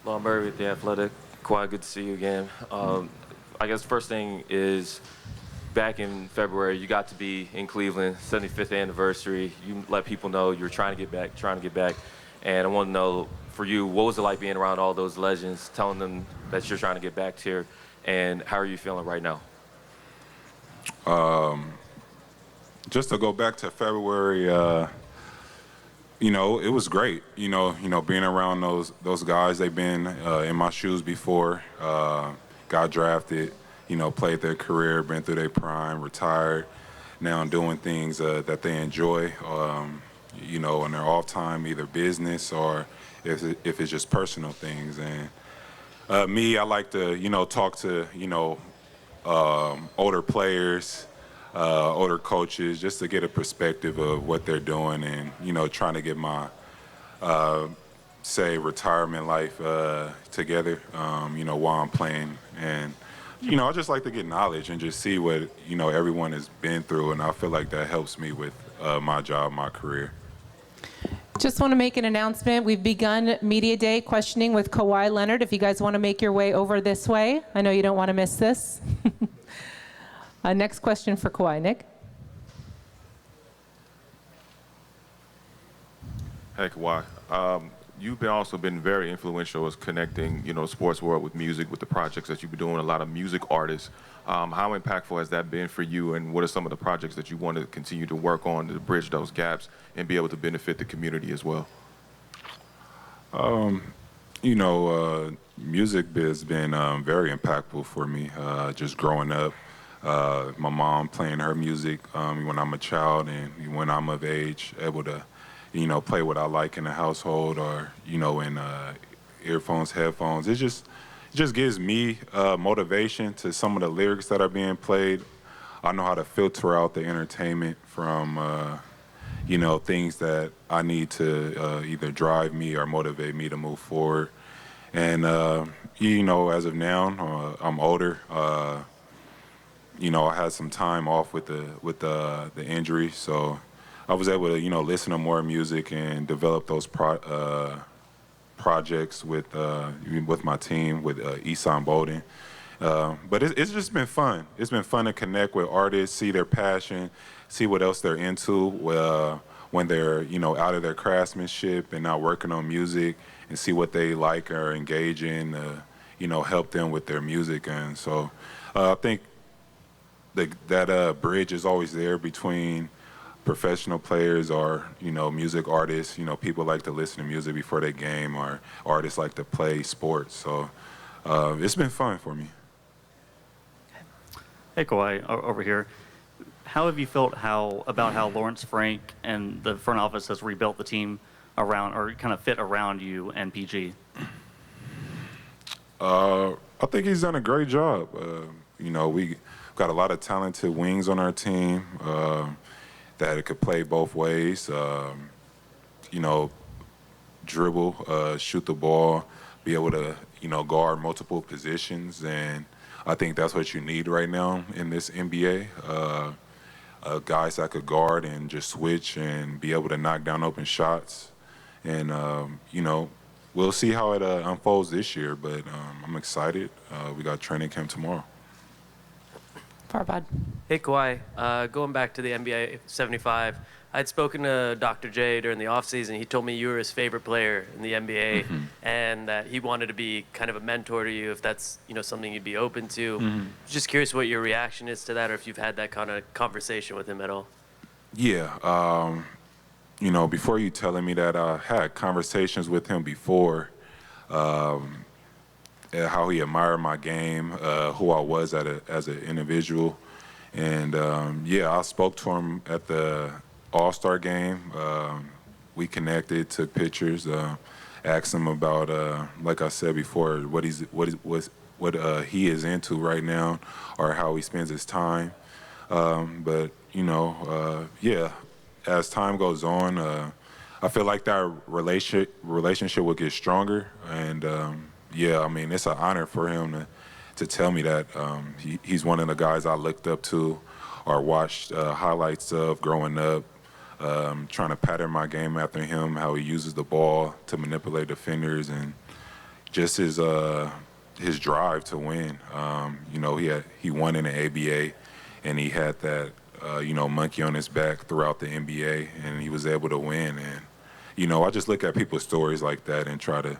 Lomberg with The Athletic. Kawhi, good to see you again. I guess the first thing is, back in February, you got to be in Cleveland, 75th anniversary. You let people know you were trying to get back, And I want to know, for you, what was it like being around all those legends, telling them that you're trying to get back here, and how are you feeling right now? Just to go back to February, it was great. Being around those guys. They've been in my shoes before. Got drafted. Played their career, been through their prime, retired. Now doing things that they enjoy. In their off time, either business or if it's just personal things. And me, I like to talk to older players. Older coaches, just to get a perspective of what they're doing, and trying to get my retirement life together, while I'm playing. And I just like to get knowledge and just see what everyone has been through, and I feel like that helps me with my job, my career. Just want to make an announcement. We've begun Media Day questioning with Kawhi Leonard. If you guys want to make your way over this way, I know you don't want to miss this. Next question for Kawhi. Nick? Hey, Kawhi. You've also been very influential as connecting, sports world with music, with the projects that you've been doing, a lot of music artists. How impactful has that been for you, and what are some of the projects that you want to continue to work on to bridge those gaps and be able to benefit the community as well? Music has been very impactful for me, just growing up. My mom playing her music when I'm a child, and when I'm of age, able to, play what I like in the household, or in earphones, headphones. It just gives me motivation to some of the lyrics that are being played. I know how to filter out the entertainment from things that I need to either drive me or motivate me to move forward. And as of now, I'm older. I had some time off with the injury, so I was able to listen to more music and develop those projects with my team, with Isan Bolden. But it's just been fun. It's been fun to connect with artists, see their passion, see what else they're into when they're out of their craftsmanship and not working on music, and see what they like or engage in, help them with their music. And so I think that bridge is always there between professional players or music artists. People like to listen to music before they game, or artists like to play sports. So it's been fun for me. Hey, Kawhi, over here. How have you felt about how Lawrence Frank and the front office has rebuilt the team around, or kind of fit around you and PG? I think he's done a great job. We got a lot of talented wings on our team that it could play both ways. Dribble, shoot the ball, be able to guard multiple positions, and I think that's what you need right now in this NBA. Guys that could guard and just switch and be able to knock down open shots. And we'll see how it unfolds this year, but I'm excited. We got training camp tomorrow. Farbad. Hey, Kawhi. Going back to the NBA 75, I'd spoken to Dr. J during the offseason. He told me you were his favorite player in the NBA, and that he wanted to be kind of a mentor to you, if that's something you'd be open to. Just curious what your reaction is to that, or if you've had that kind of conversation with him at all. Yeah. Before you telling me that, I had conversations with him before. How he admired my game, who I was as an individual. And I spoke to him at the All-Star game. We connected, took pictures, asked him about, like I said before, what he is into right now, or how he spends his time. As time goes on, I feel like that relationship will get stronger. And it's an honor for him to tell me that. He's one of the guys I looked up to or watched highlights of growing up, trying to pattern my game after him, how he uses the ball to manipulate defenders. And, just his drive to win. He won in the ABA, and he had that monkey on his back throughout the NBA, and he was able to win. And I just look at people's stories like that and try to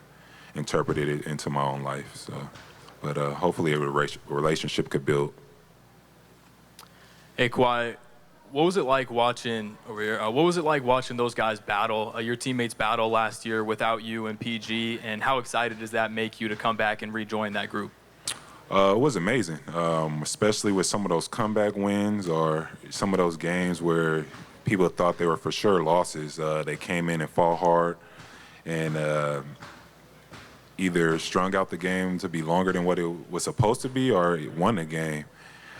interpret it into my own life. So, but hopefully a relationship could build. Hey, Kawhi, what was it like watching over here? What was it like watching those guys battle, your teammates battle last year without you and PG? And how excited does that make you to come back and rejoin that group? It was amazing, especially with some of those comeback wins or some of those games where people thought they were for sure losses. They came in and fought hard and either strung out the game to be longer than what it was supposed to be or won the game.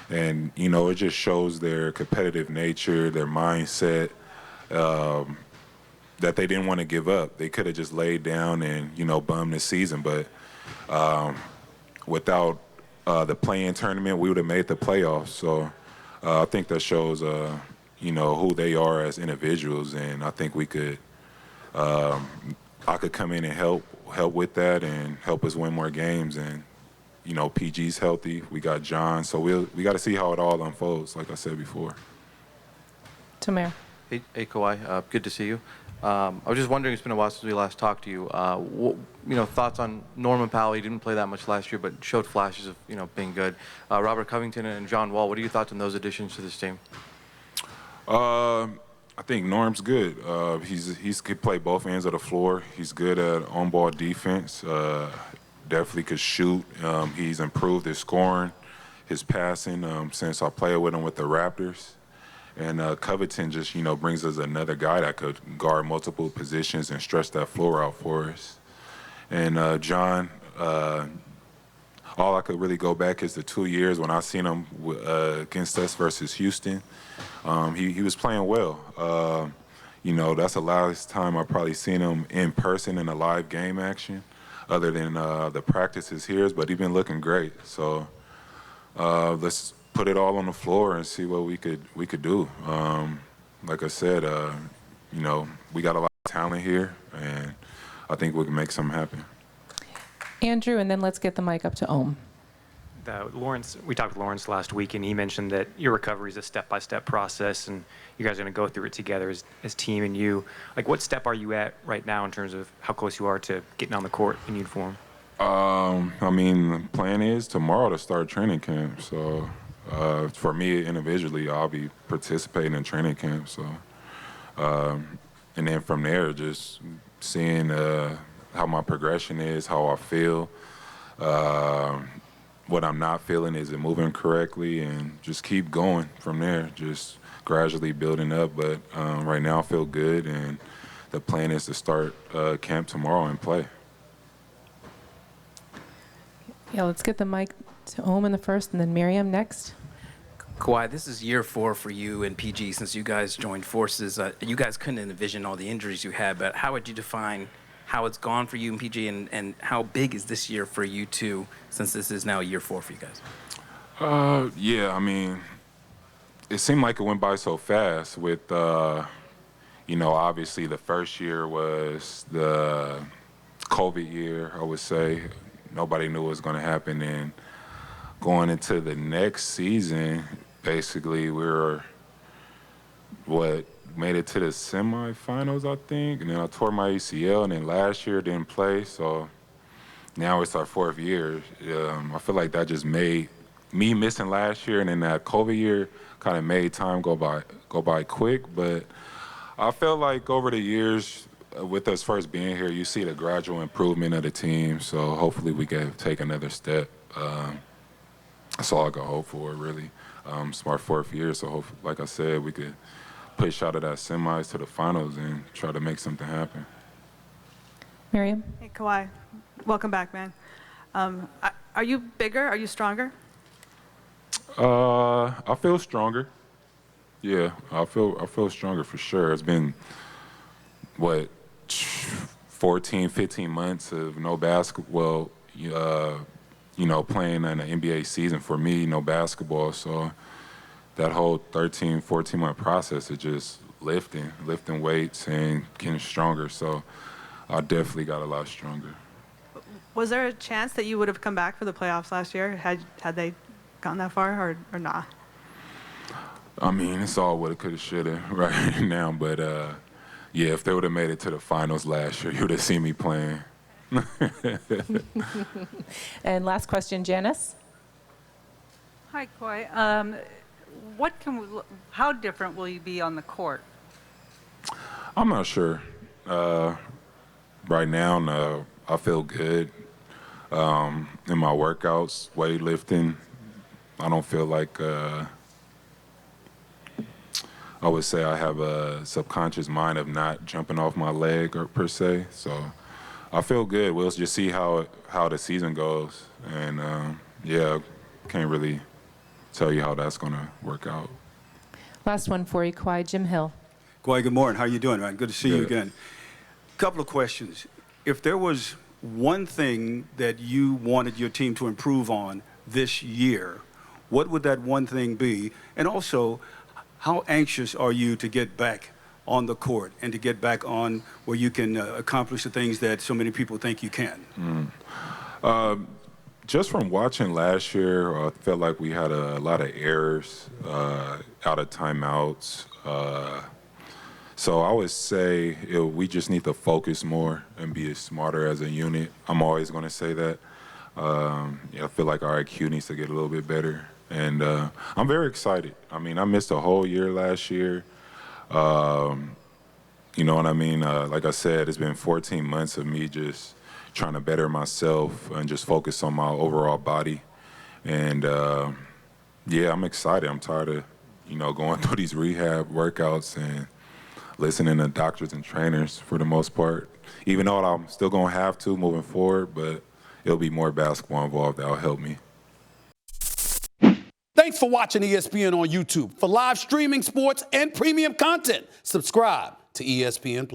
And, it just shows their competitive nature, their mindset, that they didn't want to give up. They could have just laid down and, bummed the season. But without the play-in tournament, we would have made the playoffs. So I think that shows, who they are as individuals. And I think I could come in and help with that and help us win more games. And PG's healthy. We got John, so we got to see how it all unfolds. Like I said before. Tamir. Hey, Kawhi. Good to see you. I was just wondering. It's been a while since we last talked to you. Thoughts on Norman Powell? He didn't play that much last year, but showed flashes of being good. Robert Covington and John Wall. What are your thoughts on those additions to this team? I think Norm's good. He's could play both ends of the floor. He's good at on-ball defense. Definitely could shoot. He's improved his scoring, his passing since I played with him with the Raptors. And Covington just, brings us another guy that could guard multiple positions and stretch that floor out for us. And John, all I could really go back is the 2 years when I seen him against us versus Houston. He was playing well. That's the last time I probably seen him in person in a live game action, other than the practices here, but he's been looking great. So let's put it all on the floor and see what we could do. Like I said, we got a lot of talent here, and I think we can make something happen. Andrew, and then let's get the mic up to Ohm. We talked with Lawrence last week, and he mentioned that your recovery is a step-by-step process, and you guys are going to go through it together as team and you. Like, what step are you at right now in terms of how close you are to getting on the court in uniform? The plan is tomorrow to start training camp. So for me individually, I'll be participating in training camp. So and then from there, just seeing how my progression is, how I feel. What I'm not feeling, is it moving correctly, and just keep going from there, just gradually building up. But right now I feel good, and the plan is to start camp tomorrow and play. Yeah, let's get the mic to Ohm in the first, and then Miriam next. Kawhi, this is year 4 for you and PG since you guys joined forces. You guys couldn't envision all the injuries you had, but how would you define how it's gone for you and PG, and how big is this year for you two, since this is now year 4 for you guys? It seemed like it went by so fast with, obviously the first year was the COVID year, I would say. Nobody knew what was going to happen. And going into the next season, basically we were, made it to the semifinals, I think, and then I tore my ACL, and then last year didn't play, so now it's our 4th year. I feel like that just made me missing last year, and then that COVID year kind of made time go by quick. But I feel like over the years, with us first being here, you see the gradual improvement of the team, so hopefully we can take another step. That's all I can hope for, really. It's our 4th year, so hopefully, like I said, we could push out of that semis to the finals and try to make something happen. Miriam? Hey, Kawhi. Welcome back, man. Are you bigger? Are you stronger? I feel stronger. Yeah, I feel stronger for sure. It's been, 14, 15 months of no basketball, playing in an NBA season for me, no basketball. So that whole 13, 14-month process is just lifting weights and getting stronger. So I definitely got a lot stronger. Was there a chance that you would have come back for the playoffs last year had they gotten that far or not? I mean, it's all woulda, coulda, shoulda right now. But yeah, if they would have made it to the finals last year, you would have seen me playing. And last question, Janice. Hi, Kawhi. How different will you be on the court? I'm not sure. Right now, I feel good. In my workouts, weightlifting, I don't feel like I would say I have a subconscious mind of not jumping off my leg or per se. So I feel good. We'll just see how the season goes. And yeah, can't really tell you how that's going to work out. Last one for you, Kawhi. Jim Hill. Kawhi, good morning. How you doing, man? Good to see you again. Couple of questions. If there was one thing that you wanted your team to improve on this year, what would that one thing be? And also, how anxious are you to get back on the court and to get back on where you can accomplish the things that so many people think you can? Just from watching last year, I felt like we had a lot of errors, out of timeouts. So I would say we just need to focus more and be smarter as a unit. I'm always going to say that. Yeah, I feel like our IQ needs to get a little bit better. And I'm very excited. I mean, I missed a whole year last year. You know what I mean? Like I said, it's been 14 months of me just trying to better myself and just focus on my overall body. And yeah, I'm excited. I'm tired of, going through these rehab workouts and listening to doctors and trainers for the most part. Even though I'm still going to have to moving forward, but it'll be more basketball involved that'll help me. Thanks for watching ESPN on YouTube. For live streaming sports and premium content, subscribe to ESPN+.